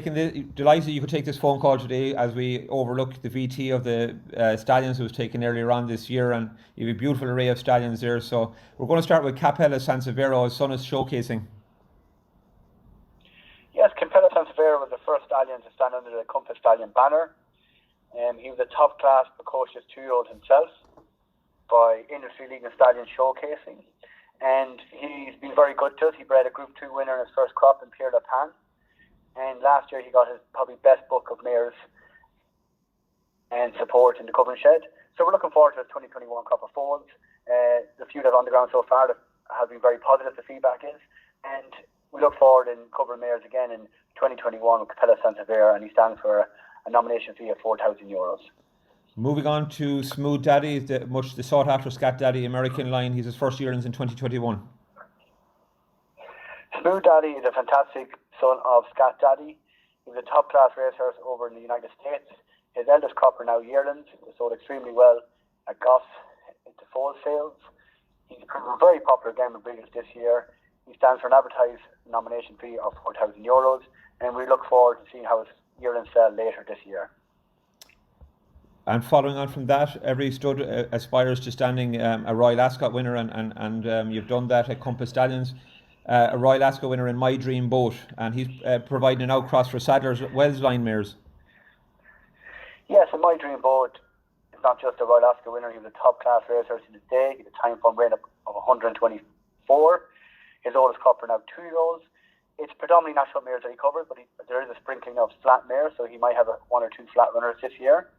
Delighted you could take this phone call today as we overlook the VT of the Stallions who was taken earlier on this year, and you have a beautiful array of Stallions there. So we're going to start with Cappella Santa Fe, his son is showcasing. Yes, Cappella Santa Fe was the first stallion to stand under the Compas Stallion banner. He was a top-class, precocious 2-year-old himself by industry-leading stallion showcasing. And he's been very good to us. He bred a Group 2 winner in his first crop in Pierre Le Pan. And last year he got his probably best book of mares and support in the covering shed. So we're looking forward to his 2021 crop of foals. The few that are on the ground so far have been very positive, the feedback is. And we look forward in covering mares again in 2021 with Cappella Santa Fe, and he stands for a nomination fee of €4,000. Moving on to Smooth Daddy, much the sought after Scat Daddy American line. He's his first yearlings in 2021. Smooth Daddy is a fantastic son of Scat Daddy. He's a top class racehorse over in the United States. His eldest crop are now yearlings. They sold extremely well at Goss into foal sales. He's proven very popular again with breeders this year. He stands for an advertised nomination fee of €4,000, and we look forward to seeing how his yearlings sell later this year. And following on from that, every stud aspires to standing a Royal Ascot winner, and you've done that at Compas Stallions. A Royal Ascot winner in My Dream Boat, and he's providing an outcross for Sadler's Wells line mares. Yes, in My Dream Boat, it's not just a Royal Ascot winner. He was a top class racehorse in his day. He had a time from reign of 124. His oldest crop are now 2-year-olds. It's predominantly national mares that he covers, but there is a sprinkling of flat mares, so he might have one or two flat runners this year.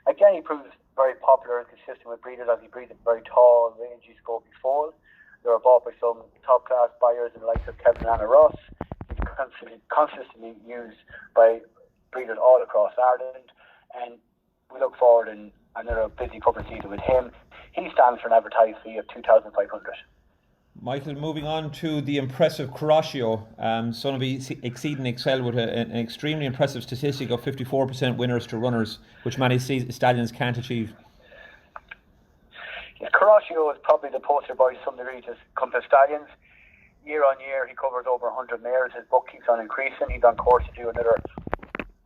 Again, he proves very popular and consistent with breeders as he breeds a very tall, rangy, scopy foal. They were bought by some top-class buyers in the likes of Kevin and Anna Ross. He's consistently used by breeders all across Ireland, and we look forward in another busy cover season with him. He stands for an advertised fee of €2,500. Michael, moving on to the impressive Carrascio, son of Exceeding Excel, with an extremely impressive statistic of 54% winners to runners, which many stallions can't achieve. Carrascio is probably the poster boy to some degree to Compas Stallions. Year on year, he covers over 100 mares. His book keeps on increasing. He's on course to do another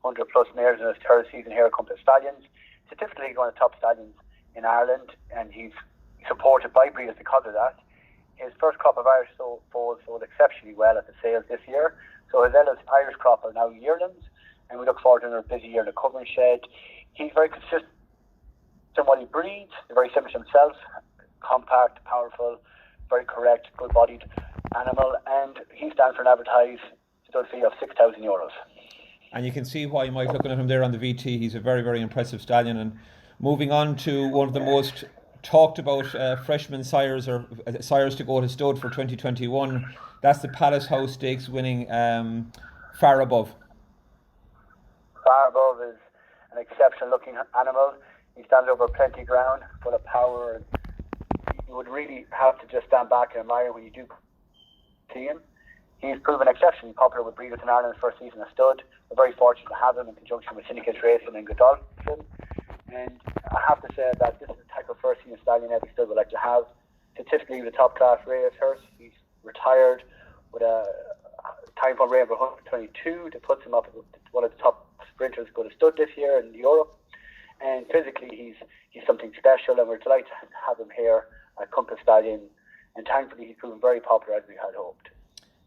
100 plus mares in his third season here at Compas Stallions. Statistically, he's one of the top stallions in Ireland, and he's supported by breeders because of that. His first crop of Irish foals sold exceptionally well at the sales this year. So his eldest Irish crop are now yearlings, and we look forward to another busy year in the covering shed. He's very consistent in what he breeds. He's very similar to himself, compact, powerful, very correct, good-bodied animal, and he stands for an advertised stud fee of €6,000. And you can see why you might looking at him there on the VT. He's a very, very impressive stallion. And moving on to one of the most talked about freshman sires, or sires to go to stud for 2021, that's the Palace House Stakes winning Far Above. Far Above is an exceptional looking animal. He stands over plenty of ground, full of power, and you would really have to just stand back and admire when you do see him. He's proven exceptionally popular with breeders in Ireland's first season of stud. We're very fortunate to have him in conjunction with Syndicate Racing and Godolphin. And I have to say that this is the type of first season stallion every stud would like to have. Statistically, with a top class racehorse, he's retired with a time from reign of 122 that puts him up as one of the top sprinters go to stud this year in Europe. And physically, he's something special, and we're delighted to have him here at Compas Stallion. And thankfully, he's proven very popular as we had hoped.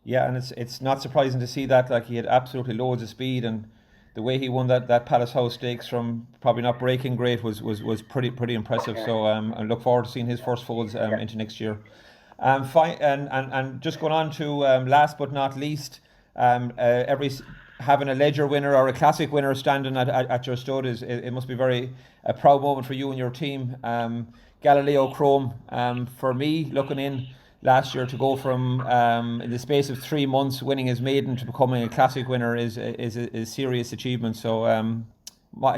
Yeah, and it's not surprising to see that. Like, he had absolutely loads of speed, and the way he won that Palace House Stakes from probably not breaking great was pretty impressive. So I look forward to seeing his first foals into next year. And just going on to last but not least, having a Ledger winner or a Classic winner standing at your stud it must be a proud moment for you and your team. Galileo Chrome, for me, looking in last year, to go from in the space of 3 months winning his maiden to becoming a Classic winner is a serious achievement. So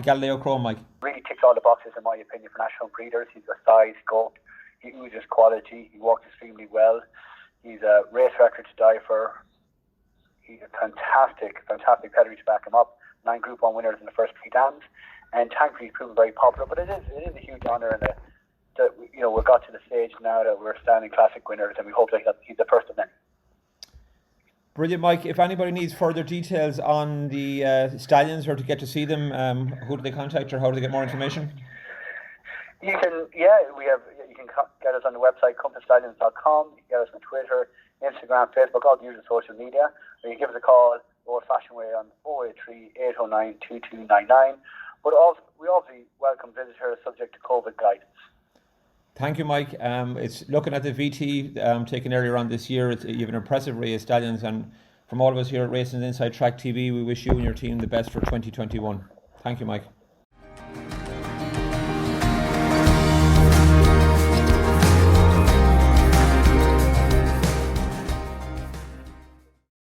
Galileo Chrome, Mike, really ticks all the boxes in my opinion for national breeders. He's got size, scope, he oozes quality, he walks extremely well, he's a race record to die for. He's a fantastic pedigree to back him up. 9 Group 1 winners in the first 3 dams, and thankfully he's proven very popular. But it is a huge honour, and that we've got to the stage now that we're standing Classic winners, and we hope that he's the first of them. Brilliant, Mike. If anybody needs further details on the Stallions or to get to see them, who do they contact or how do they get more information? You can, you can get us on the website, compassstallions.com. You can get us on Twitter, Instagram, Facebook, all the usual social media. Or you can give us a call the old-fashioned way on 083 809 2299. But also, we obviously welcome visitors subject to COVID guidance. Thank you, Mike. It's looking at the VT taken earlier on this year. You have an impressive array of Stallions, and from all of us here at Racing Inside Track TV, we wish you and your team the best for 2021. Thank you, Mike.